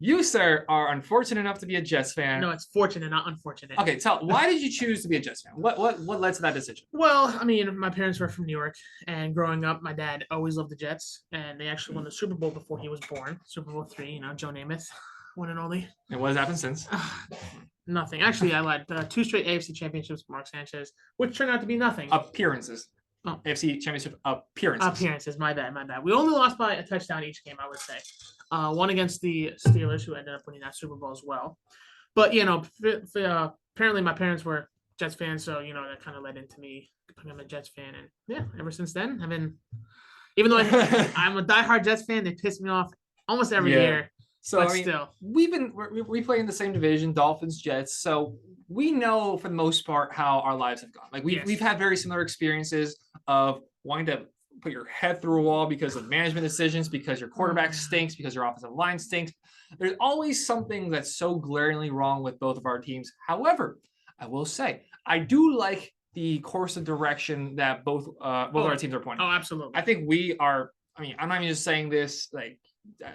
You, sir, are unfortunate enough to be a Jets fan. No, it's fortunate, not unfortunate. Okay, why did you choose to be a Jets fan? What led to that decision? Well, I mean, my parents were from New York, and growing up, my dad always loved the Jets, and they actually won the Super Bowl before he was born. Super Bowl III, Joe Namath, one and only. And what has happened since? Nothing. Actually, I lied. 2 straight AFC championships for Mark Sanchez, which turned out to be nothing. Appearances. Oh. AFC championship appearances. Appearances. My bad. We only lost by a touchdown each game, I would say. One against the Steelers, who ended up winning that Super Bowl as well. But, apparently my parents were Jets fans, so, that kind of led into me becoming a Jets fan. And, yeah, ever since then, even though I'm a diehard Jets fan, they piss me off almost every year. So, still. We play in the same division, Dolphins, Jets, so we know for the most part how our lives have gone. Like, we've had very similar experiences of wanting to put your head through a wall because of management decisions, because your quarterback stinks, because your offensive line stinks. There's always something that's so glaringly wrong with both of our teams. However, I will say, I do like the course of direction that both of our teams are pointing. Oh, absolutely. I think I'm not even just saying this like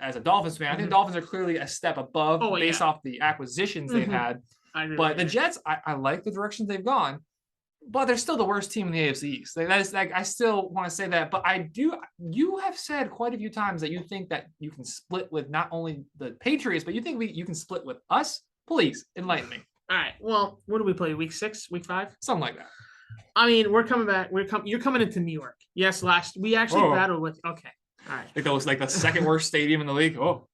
as a Dolphins fan. I think the Dolphins are clearly a step above based off the acquisitions they've had. But the Jets, I like the directions they've gone. But they're still the worst team in the AFC East. That is I still want to say that, but you have said quite a few times that you think that you can split with not only the Patriots, but you think you can split with us. Please enlighten me. All right. Well, what do we play? Week 6, week 5, something like that. I mean, we're coming back. You're coming into New York. Yes, we actually battled with. Okay. All right. Like that was like the second worst stadium in the league. Oh,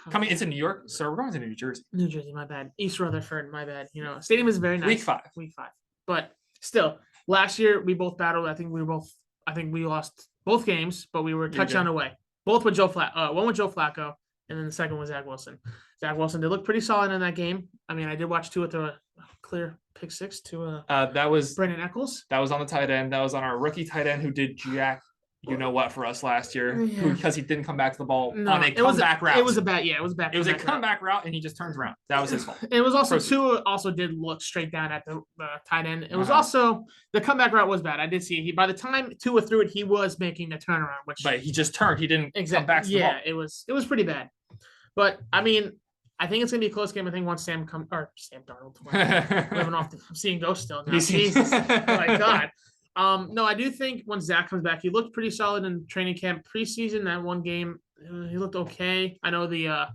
coming into New York, sir. We're going to New Jersey. New Jersey, my bad. East Rutherford, my bad. Stadium is very nice. Week 5. But still, last year we both battled. I think we lost both games, but we were a touchdown away. Both with one with Joe Flacco, and then the second was Zach Wilson. Zach Wilson did look pretty solid in that game. I mean, I did watch Tua throw a clear pick 6 to that was Brandon Eccles. That was on the tight end. That was on our rookie tight end who did jack. You know what for us last year because he didn't come back to the ball on a comeback route. It was a bad. Yeah, it was bad. It was a comeback route, and he just turns around. That was his fault. It was also Tua also did look straight down at the tight end. It was also the comeback route was bad. I did see by the time Tua threw it, he was making the turnaround. But he just turned. He didn't come back to the ball. Yeah, it was pretty bad. But I mean, I think it's gonna be a close game. I think once Sam Darnold living off I'm seeing ghosts still now. Jesus, oh my God. No, I do think once Zach comes back, he looked pretty solid in training camp. Preseason, that one game, he looked okay. I know the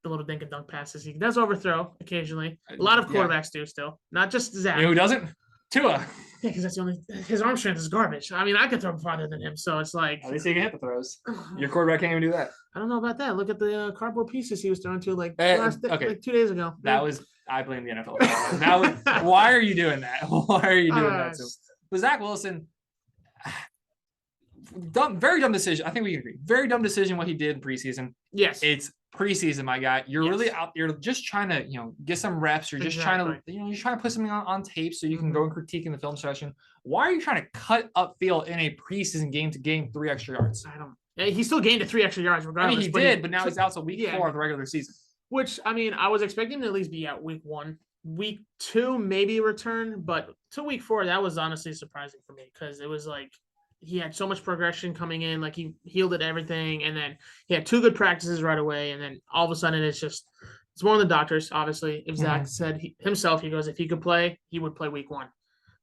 little dink and dunk passes he does overthrow occasionally. A lot of quarterbacks do still, not just Zach. You know who doesn't? Tua. Yeah, because that's the only his arm strength is garbage. I mean, I could throw farther than him, so it's like at least he can hit the throws. Your quarterback can't even do that. I don't know about that. Look at the cardboard pieces he was throwing to like 2 days ago. I blame the NFL. Why are you doing that? Why are you doing that? But Zach Wilson, very dumb decision. I think we can agree. Very dumb decision what he did in preseason. Yes. It's preseason, my guy. You're really out. You're just trying to, get some reps. You're just trying to, you're trying to put something on tape so you can go and critique in the film session. Why are you trying to cut upfield in a preseason game to gain 3 extra yards? I don't. He still gained 3 extra yards regardless. I mean, he did, but now he's out till week 4 of the regular season. Which, I mean, I was expecting him to at least be out week 1. Week 2, maybe return, but to week 4, that was honestly surprising for me because it was like he had so much progression coming in, like he healed at everything, and then he had 2 good practices right away, and then all of a sudden it's more than the doctors, obviously. If Zach said himself, he goes, if he could play, he would play week 1.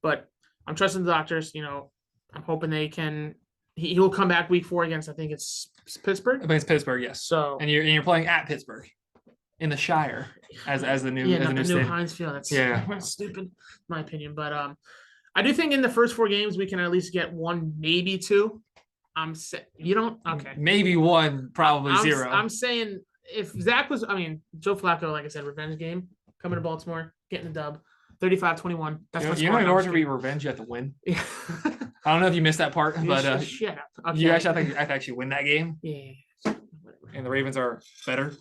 But I'm trusting the doctors, I'm hoping they can. He'll come back week 4 against, I think it's Pittsburgh. I think it's Pittsburgh, yes. So and you're playing at Pittsburgh. In the Shire, as the new Heinz Field. That's stupid, in my opinion. But I do think in the first 4 games we can at least get 1, maybe 2. You don't okay. Maybe 1, probably 0. I'm saying if Zach was, Joe Flacco, like I said, revenge game coming to Baltimore, getting the dub, 35-21. That's in order to be revenge, you have to win. Yeah. I don't know if you missed that part, but shut up. Okay. You actually have to actually win that game. Yeah. And the Ravens are better,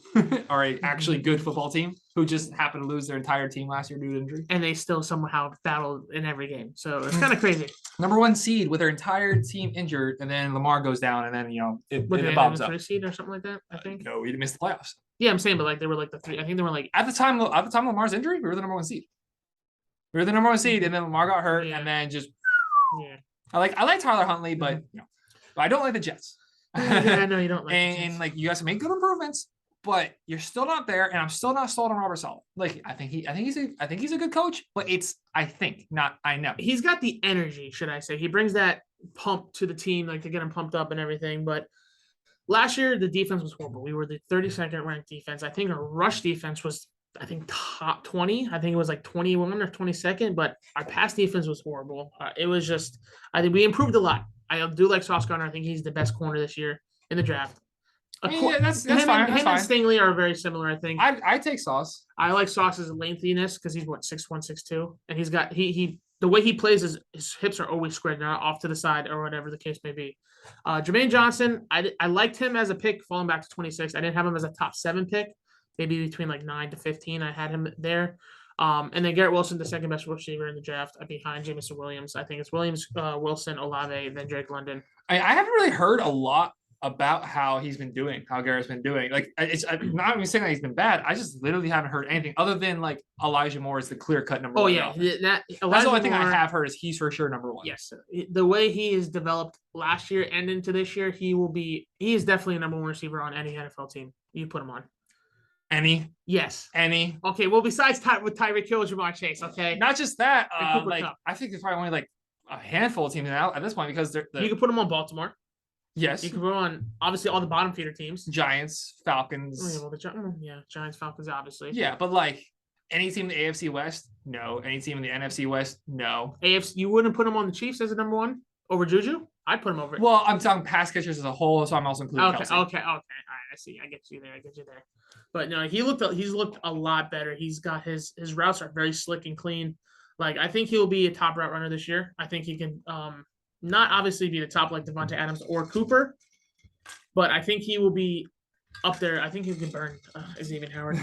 are a actually good football team who just happened to lose their entire team last year due to injury. And they still somehow battled in every game. So it's kind of crazy. Number 1 seed with their entire team injured, and then Lamar goes down, and then, it bobs up. 3 seed or something like that, I think? No, we didn't miss the playoffs. Yeah, I'm saying, but like they were like the 3. I think they were like. At the time of Lamar's injury, we were the number 1 seed. We were the number 1 seed, and then Lamar got hurt, and then just. Yeah. I like Tyler Huntley, but I don't like the Jets. Yeah, no, you don't like and like you guys make good improvements, but you're still not there, and I'm still not sold on Robert Saleh. Like I think he's a good coach, but I think, not I know. He's got the energy, should I say. He brings that pump to the team, like to get him pumped up and everything. But last year, the defense was horrible. We were the 32nd ranked defense. I think our rush defense was, I think, top 20. I think it was like 21 or 22nd, but our pass defense was horrible. It was just, I think we improved a lot. I do like Sauce Gardner. I think he's the best corner this year in the draft. Yeah, that's him fine. And Stingley are very similar, I think. I take Sauce. I like Sauce's lengthiness because he's what, 6'1", 6'2", and he's got he the way he plays his hips are always squared, not off to the side or whatever the case may be. Jermaine Johnson, I liked him as a pick, falling back to 26. I didn't have him as a top 7 pick, maybe between like 9 to 15. I had him there. And then Garrett Wilson, the second best receiver in the draft, behind Jameson Williams. I think it's Williams, Wilson, Olave, and then Drake London. I haven't really heard a lot about how he's been doing, how Garrett's been doing. Like, I'm not even saying that he's been bad. I just literally haven't heard anything other than like Elijah Moore is the clear cut number one. Oh yeah, that's the only thing I have heard is he's for sure number one. Yes, the way he is developed last year and into this year, he is definitely a number one receiver on any NFL team you put him on. Any? Yes. Any? Okay. Well, besides with Tyreek Hill, Ja'Marr Chase. Okay. Not just that. Like I think there's probably only like a handful of teams out at this point because you can put them on Baltimore. Yes. You can put them on obviously all the bottom feeder teams. Giants, Falcons. Oh, yeah, well, Giants, Falcons, obviously. Yeah, but like any team in the AFC West, no. Any team in the NFC West, no. AFC, you wouldn't put them on the Chiefs as a number one over Juju? I'd put him over. Well, I'm talking pass catchers as a whole, so I'm also including Okay. Kelsey. All right, I see. I get you there. But no, he's looked a lot better. He's got his routes are very slick and clean. Like I think he'll be a top route runner this year. I think he can not obviously be the top like Devontae Adams or Cooper, but I think he will be up there. I think he can burn Xavier Howard.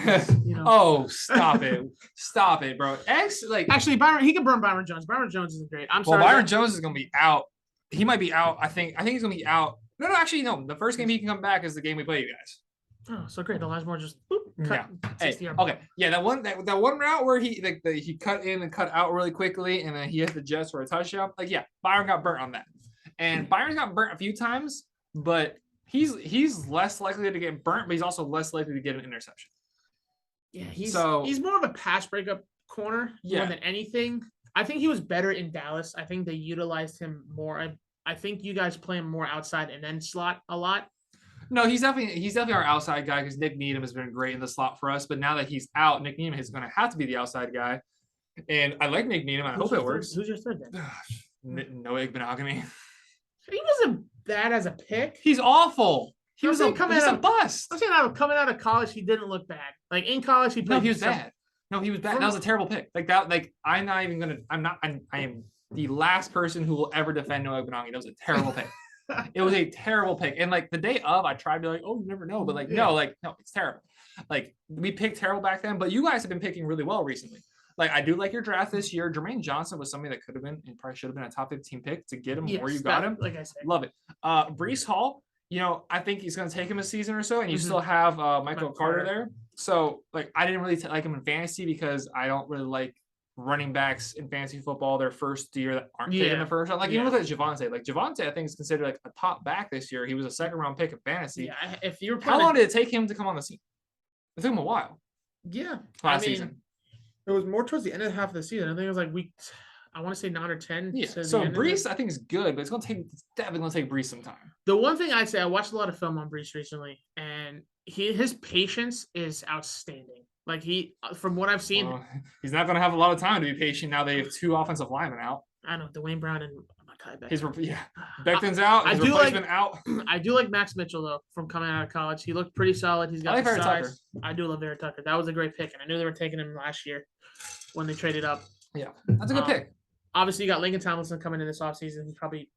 You know. Oh, stop it, bro. Actually, he can burn Byron Jones. Byron Jones isn't great. I'm sorry. Well, Byron Jones is gonna be out. He might be out. I think he's gonna be out. No, actually, no. The first game he can come back is the game we play, you guys. Oh, so great. Elijah Moore just cut. Hey, okay. Yeah, that one route where he cut in and cut out really quickly, and then he hit the Jets for a touchdown. Like, yeah, Byron got burnt on that, and Byron's got burnt a few times, but he's less likely to get burnt, but he's also less likely to get an interception. Yeah, he's more of a pass breakup corner more than anything. I think he was better in Dallas. I think they utilized him more. I think you guys play him more outside and then slot a lot. No, he's definitely our outside guy because Nick Needham has been great in the slot for us. But now that he's out, Nick Needham is going to have to be the outside guy. And I like Nick Needham. I hope it works. Who's your third then? Noah Benogany. He wasn't bad as a pick. He's awful. He's a bust. I'm saying coming out of college, he didn't look bad. Like in college, he played. No, he was bad. No, he was bad. That was a terrible pick. Like that. Like I am the last person who will ever defend Noah Benogany. That was a terrible pick. It was a terrible pick. And like the day of, I tried to be like, oh, you never know. But no, it's terrible. Like we picked terrible back then, but you guys have been picking really well recently. Like I do like your draft this year. Jermaine Johnson was somebody that could have been and probably should have been a top 15 pick to get him where you got him. Like I said, love it. Breece Hall, I think he's going to take him a season or so, and you still have Michael Carter there. So like I didn't really like him in fantasy because I don't really like running backs in fantasy football their first year that aren't taken the first round. Like you look at Javonte. Like Javonte, I think is considered like a top back this year. He was a second round pick in fantasy. Yeah, if you're how long did it take him to come on the scene? It took him a while. Yeah, last season. It was more towards the end of the half of the season. I think it was like I want to say 9 or 10. Yeah. So Breece, I think is good, but it's definitely gonna take Breece some time. The one thing I'd say, I watched a lot of film on Breece recently, and his patience is outstanding. Like from what I've seen, he's not going to have a lot of time to be patient now. They have 2 offensive linemen out. I know Dwayne Brown and Mekhi Becton. Becton's out. His replacement out. I do like Max Mitchell though. From coming out of college, he looked pretty solid. He's got the size. Tucker. I do love Vera Tucker. That was a great pick, and I knew they were taking him last year when they traded up. Yeah, that's a good pick. Obviously, you got Lincoln Tomlinson coming in this offseason. He's probably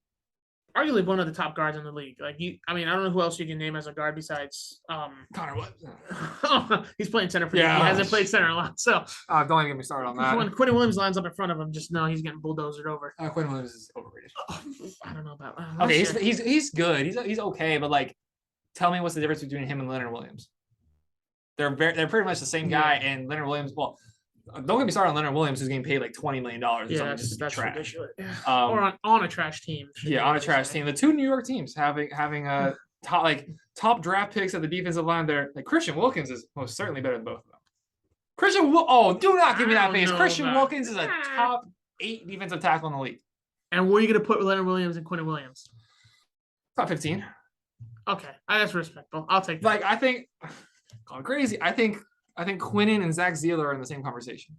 arguably one of the top guards in the league. Like I don't know who else you can name as a guard besides Connor Wood. He's playing center for you. He hasn't played center a lot. So don't even get me started on that. When Quentin Williams lines up in front of him, just know he's getting bulldozered over. Quentin Williams is overrated. I don't know about that. Okay, he's good. He's okay, but like tell me what's the difference between him and Leonard Williams? They're pretty much the same guy, and Leonard Williams, well, don't get me started on Leonard Williams, who's getting paid like $20 million or something just to be trash. Or on a trash team. Yeah, on a trash team. The 2 New York teams having top draft picks at the defensive line there. Like Christian Wilkins is most certainly better than both of them. Do not give me that face. Christian Wilkins is a top 8 defensive tackle in the league. And where are you going to put Leonard Williams and Quentin Williams? Top 15. Okay, that's respectful. I'll take that. Like I think, gone crazy. I think Quinnen and Zach Zeeler are in the same conversation.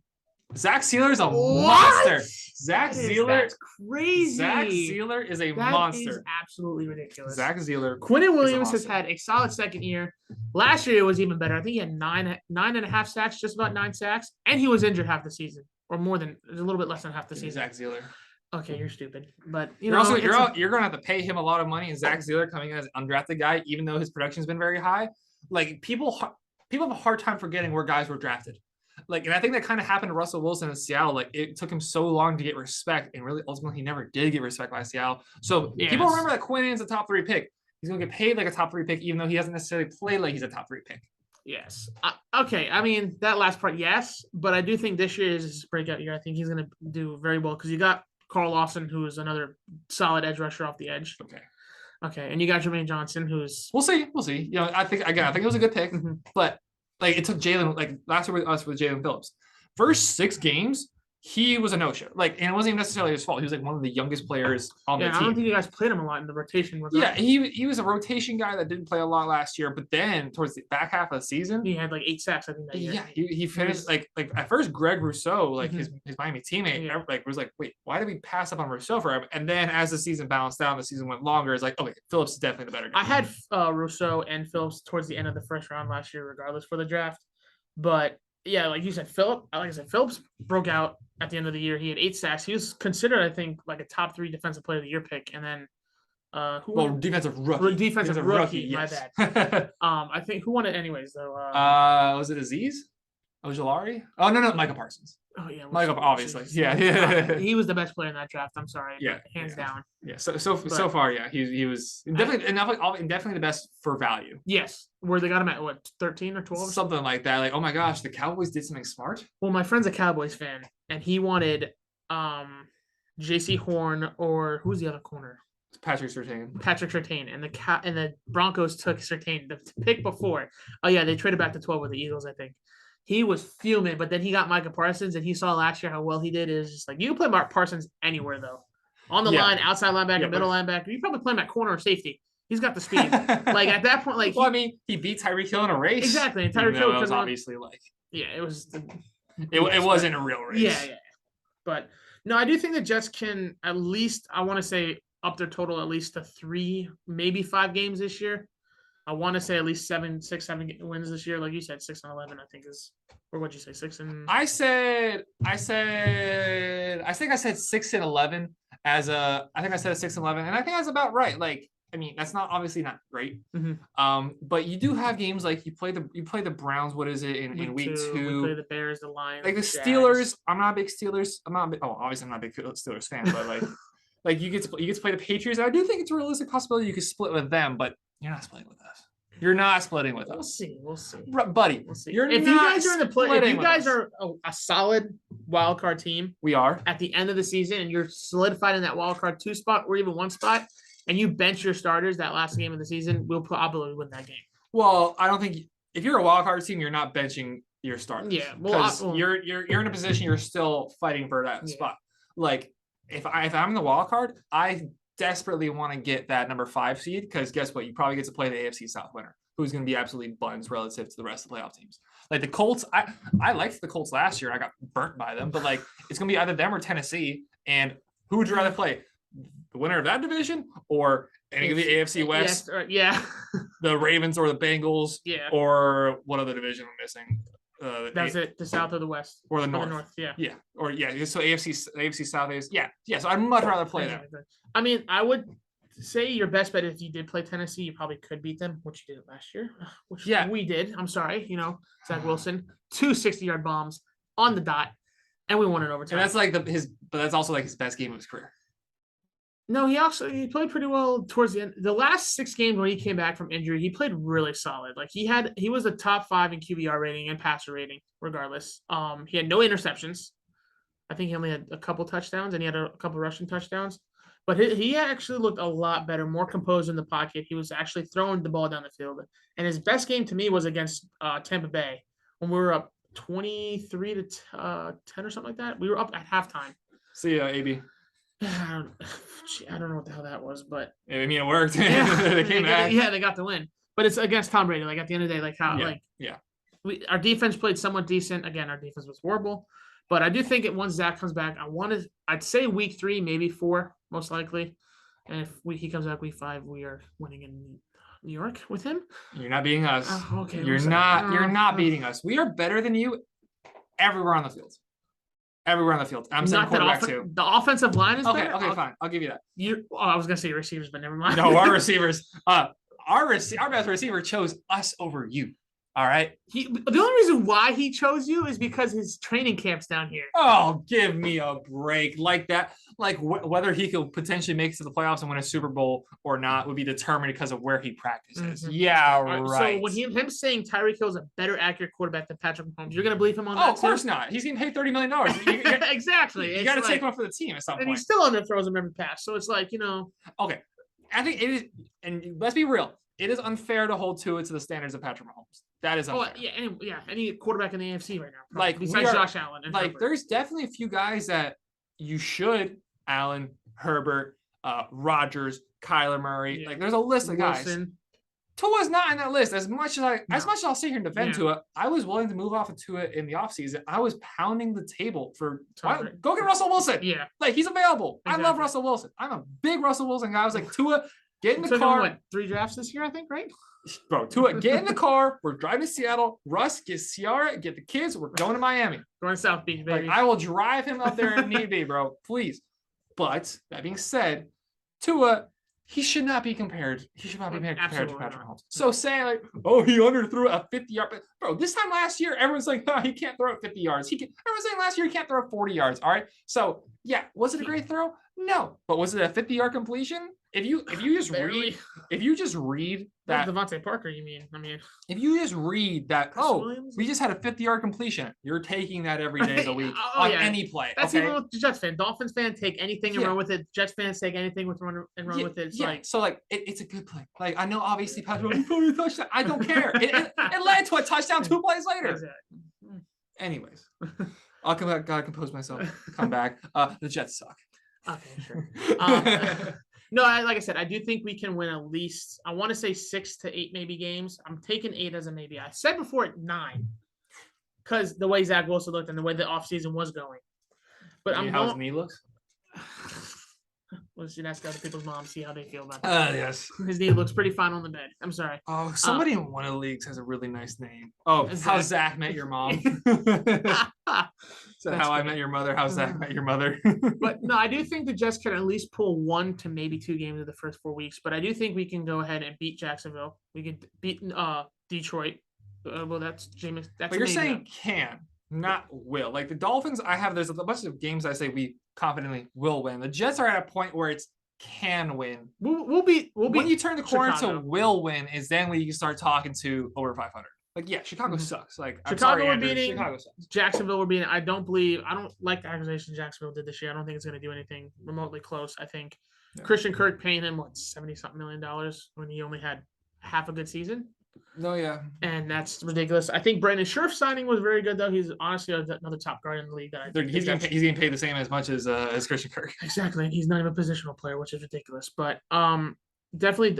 Zach Zeeler is a monster. That's crazy. Zach Zeeler is a monster. That is absolutely ridiculous. Zach Zeeler. Quentin Williams has had a solid second year. Last year it was even better. I think he had nine and a half sacks, just about 9 sacks, and he was injured half the season, or more than a little bit less than half the season. Zach Zeeler. Okay, you're stupid, but you're going to have to pay him a lot of money. And Zach Zeeler coming in as an undrafted guy, even though his production's been very high, like people have a hard time forgetting where guys were drafted. Like, and I think that kind of happened to Russell Wilson in Seattle. Like, it took him so long to get respect, and really, ultimately, he never did get respect by Seattle. So people remember that Quinnen's a top 3 pick. He's going to get paid like a top 3 pick, even though he hasn't necessarily played like he's a top 3 pick. Yes. Okay. I mean, that last part, yes, but I do think this year is his breakout year. I think he's going to do very well because you got Carl Lawson, who is another solid edge rusher off the edge. Okay, and you got Jermaine Johnson, who's we'll see. You know, I think it was a good pick, but like it took Jalen, like last year with us with Jalen Phillips, first 6 games he was a no-show. Like, and it wasn't even necessarily his fault. He was like one of the youngest players on the team. I don't think you guys played him a lot in the rotation. He was a rotation guy that didn't play a lot last year, but then towards the back half of the season, he had like 8 sacks, I think, that year. Yeah, he finished like at first Greg Rousseau, like his Miami teammate, was like, wait, why did we pass up on Rousseau for him? And then as the season balanced down, the season went longer. It's like, okay, Phillips is definitely the better guy. I had Rousseau and Phillips towards the end of the first round last year, regardless for the draft. But yeah, like you said, Phillips broke out at the end of the year. He had 8 sacks. He was considered, I think, like a top 3 defensive player of the year pick. And then defensive rookie. Defensive rookie, yes. My bad. I think who won it anyways though? Was it Aziz Ojulari? Oh no, Micah Parsons. Oh yeah, Micah, obviously. Yeah. He was the best player in that draft. I'm sorry. Yeah, hands down. Yeah. So far, yeah, he was definitely the best for value. Yes. Where they got him at what, 13 or 12? Something like that. Like, oh my gosh, the Cowboys did something smart. Well, my friend's a Cowboys fan, and he wanted J.C. Horn, or who's the other corner? Patrick Surtain, and the Broncos took Surtain the pick before. Oh yeah, they traded back to 12 with the Eagles, I think. He was fuming, but then he got Micah Parsons, and he saw last year how well he did. It was just like, you can play Mark Parsons anywhere though, on the line, outside linebacker, middle linebacker. You probably play him at corner or safety. He's got the speed. Like at that point, like he beat Tyreek Hill in a race. Exactly, Tyreek Hill was obviously like it was. It wasn't a real race. Yeah. But no, I do think the Jets can at least, I want to say, up their total at least to 3, maybe 5 games this year. I want to say at least 7 wins this year. Like you said, 6-11, I think is, or what'd you say? 6 and. I think I said 6-11 as a. I think I said a 6-11, and I think that's about right. Like, I mean, that's not obviously not great. But you do have games like you play the Browns. What is it in week 2? We play the Bears, the Lions, like the Steelers. I'm not a big Steelers. Obviously I'm not a big Steelers fan, but like. Like you get to play the Patriots. I do think it's a realistic possibility you could split with them, but you're not splitting with us. You're not splitting with us. We'll see, buddy. We'll see. If you guys are in the play, if you guys are a solid wild card team, we are at the end of the season, and you're solidified in that wild card 2 spot or even 1 spot, and you bench your starters that last game of the season, we'll probably win that game. Well, I don't think if you're a wild card team, you're not benching your starters. Yeah, because you're in a position you're still fighting for that spot. Like. If I'm in the wild card, I desperately want to get that number 5 seed because guess what? You probably get to play the AFC South winner, who's going to be absolutely buns relative to the rest of the playoff teams. Like the Colts, I liked the Colts last year. I got burnt by them, but like it's going to be either them or Tennessee. And who would you rather play? The winner of that division or any of the AFC West? The Ravens or the Bengals? Yeah. Or what other division I'm missing? That's it. The South or the West or the North. Yeah. So AFC South is So I'd much rather play that. I mean, I would say your best bet if you did play Tennessee, you probably could beat them, which you did last year. Which we did. I'm sorry, Zach Wilson, 2 60-yard bombs on the dot, and we won it overtime. And that's like but that's also like his best game of his career. No, he played pretty well towards the end. The last 6 games when he came back from injury, he played really solid. Like he was a top 5 in QBR rating and passer rating, regardless. He had no interceptions. I think he only had a couple touchdowns, and he had a couple rushing touchdowns. But he actually looked a lot better, more composed in the pocket. He was actually throwing the ball down the field. And his best game to me was against Tampa Bay when we were up 23 to 10 or something like that. We were up at halftime. See ya, AB. I don't know what the hell that was, but I mean, it worked. yeah, They came back. yeah, they got the win. But it's against Tom Brady. Like at the end of the day, like how our defense played somewhat decent. Again, our defense was horrible. But I do think once Zach comes back, I'd say week 3, maybe 4, most likely. And if he comes back week 5, we are winning in New York with him. You're not beating us. Okay. You're not beating us. We are better than you everywhere on the field. Everywhere on the field. I'm saying quarterback too. The offensive line is better. Okay, fine. I'll give you that. I was gonna say receivers, but never mind. No, our receivers. Our best receiver chose us over you. All right. The only reason why he chose you is because his training camp's down here. Oh, give me a break. Like that. Like whether he could potentially make it to the playoffs and win a Super Bowl or not would be determined because of where he practices. Mm-hmm. Yeah, right. So when him saying Tyreek Hill is a better accurate quarterback than Patrick Mahomes, you're gonna believe him on that? Of course not. He's getting paid $30 million. Exactly. You got to take him for the team at some point. And he still underthrows him every pass. So it's like, Okay. I think it is, and let's be real. It is unfair to hold Tua to the standards of Patrick Mahomes. That is unfair. Any quarterback in the AFC right now. Like besides Josh Allen. And like Herbert. There's definitely a few guys that you should, Allen, Herbert, Rodgers, Kyler Murray. Yeah. Like there's a list of guys. Tua's not in that list. As much as I'll sit here and defend Tua, I was willing to move off of Tua in the offseason. I was pounding the table for go get Russell Wilson. Yeah. Like he's available. Exactly. I love Russell Wilson. I'm a big Russell Wilson guy. I was like, Tua, get in the car. What, 3 drafts this year, I think, right? Bro, Tua, get in the car. We're driving to Seattle. Russ, get Ciara, get the kids. We're going to Miami. Going to South Beach, baby. Like, I will drive him up there if need be, bro. Please. But that being said, Tua, he should not be compared. He should not be compared to Patrick Mahomes. So saying like, oh, he underthrew a 50-yard. Bro, this time last year, everyone's like, oh, he can't throw it 50 yards. Everyone's saying last year he can't throw 40 yards. All right. So yeah, was it a great throw? No. But was it a 50-yard completion? If you just read that Devontae Parker, you mean? I mean, if you just read that, we just had a 50-yard completion. You're taking that every day of the week on any play. That's even with the Jets fan. Dolphins fan take anything and run with it. Jets fans take anything with run with it. It's it's a good play. Like I know, obviously, Patrick a touchdown. I don't care. It led to a touchdown 2 plays later. Exactly. Anyways, I'll come back. Gotta compose myself. Come back. The Jets suck. Okay, sure. No, like I said, I do think we can win at least, I want to say 6 to 8 maybe games. I'm taking 8 as a maybe. I said before 9 because the way Zach Wilson looked and the way the offseason was going. But how his knee looks? Let's ask other people's moms, see how they feel about that. Yes. His knee looks pretty fine on the bed. I'm sorry. Oh, somebody in one of the leagues has a really nice name. Oh, how Zach met your mom. So how I met your mother. How Zach met your mother. But no, I do think the Jets can at least pull 1 to maybe 2 games in the first 4 weeks. But I do think we can go ahead and beat Jacksonville. We could beat Detroit. Well, that's Jameis. That's but you're saying can, not will. Like the Dolphins, there's a bunch of games I say we confidently will win. The Jets are at a point where it's can win. We'll be when you turn the corner to will win is then when you start talking to over 500. Like Chicago sucks. Like Chicago we're beating. Chicago sucks. Jacksonville we're beating. I don't like the acquisition Jacksonville did this year. I don't think it's going to do anything remotely close. I think Christian Kirk paying him $70-something million when he only had half a good season. No, yeah. And that's ridiculous. I think Brandon Scherff signing was very good, though. He's honestly another top guard in the league. He's getting paid the same as much as Christian Kirk. Exactly. And he's not even a positional player, which is ridiculous. But definitely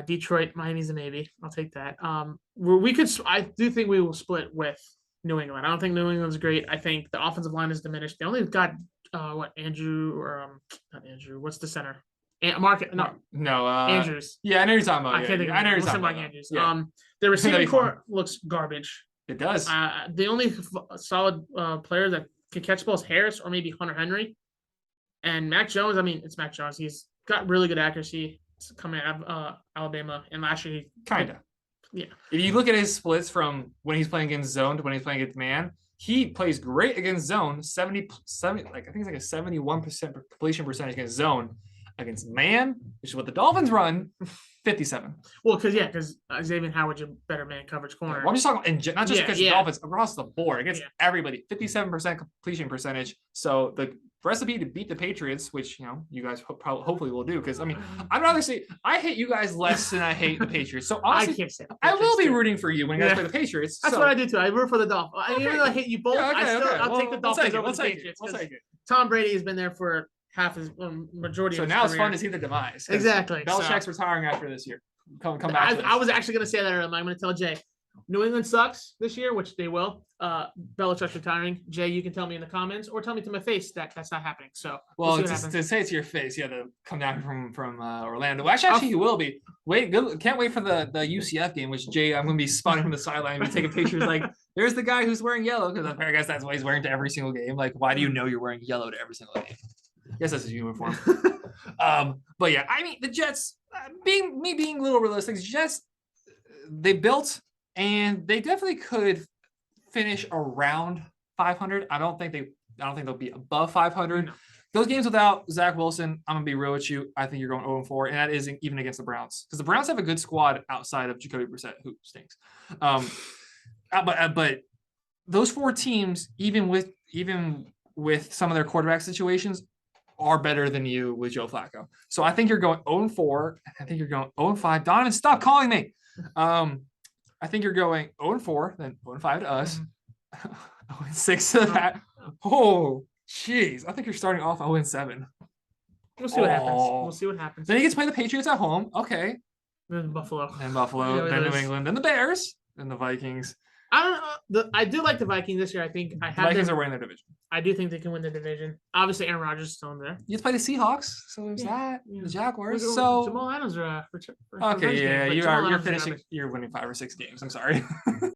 Detroit, Miami's a maybe. I'll take that. I do think we will split with New England. I don't think New England's great. I think the offensive line is diminished. They only got Andrew or not Andrew. What's the center? Andrews. Yeah, I know you're talking about. I can't think of it. I know you're talking about Andrews. Yeah. The receiving core looks garbage. It does. The only solid player that can catch balls Harris or maybe Hunter Henry, and Mac Jones. I mean, it's Mac Jones. He's got really good accuracy. It's coming out of Alabama, and last year he kinda. Yeah. If you look at his splits from when he's playing against zone to when he's playing against man, he plays great against zone. 70, like I think it's like a 71% completion percentage against zone. against man, which is what the Dolphins run, 57. Well, because Xavier Howard's a better man coverage corner. Well, I'm just talking not just because the yeah. Dolphins, across the board against Yeah. everybody, 57% completion percentage. So the recipe to beat the Patriots, which you guys hopefully will do, because I mean, I'd rather say I hate you guys less than I hate the Patriots. So I honestly, can't say I will be too. rooting for you when you guys Yeah. play the Patriots. That's so. what I do too. I root for the Dolphins. Okay. Even though I hate you both, Yeah, okay, I'll well, take the Dolphins over We'll the take Patriots. it. We'll 'cause take it. Tom Brady has been there for majority So of his now it's career. fun to see the demise. 'Cause Exactly, Belichick's retiring after this year. Come back. to I this. was actually going to say that earlier. I'm going to tell Jay. New England sucks this year, which they will. Belichick's retiring. Jay, you can tell me in the comments or tell me to my face that that's not happening. So Well, see what to happens. say it to your face, you had to come down from Orlando. Actually, he will be. Can't wait for the UCF game, which Jay, I'm going to be spotting from the sideline and taking pictures. Like, there's the guy who's wearing yellow, because I guess that's what he's wearing to every single game. Like, why do you know you're wearing yellow to every single game? I guess that's his uniform. But yeah, I mean, the Jets, being a little realistic, Jets, they built and they definitely could finish around 500. I don't think they'll be above 500. No. Those games without Zach Wilson, I'm gonna be real with you. I think you're going 0-4, and that isn't even against the Browns, because the Browns have a good squad outside of Jacoby Brissett, who stinks. But those four teams, even with some of their quarterback situations, are better than you with Joe Flacco. So I think you're going 0-4. I think you're going 0-5. Donovan, stop calling me. I think you're going 0-4, then 0-5 to us. 0-6 to that. Oh, jeez. I think you're starting off 0-7. We'll see what happens. We'll see what happens. Then you get to play the Patriots at home. Okay. Then Buffalo. Then Buffalo. Yeah, then those- New England. Then the Bears. Then the Vikings. I don't know. I do like the Vikings this year. I think I The have Vikings them. are winning their division. I do think they can win the division. Obviously, Aaron Rodgers is still in there. You get to play the Seahawks. So there's Yeah, that. yeah. The Jaguars. Jamal So Adams are okay, yeah, but you're Jamal Adams is finishing. garbage. You're winning 5 or 6 games. I'm sorry.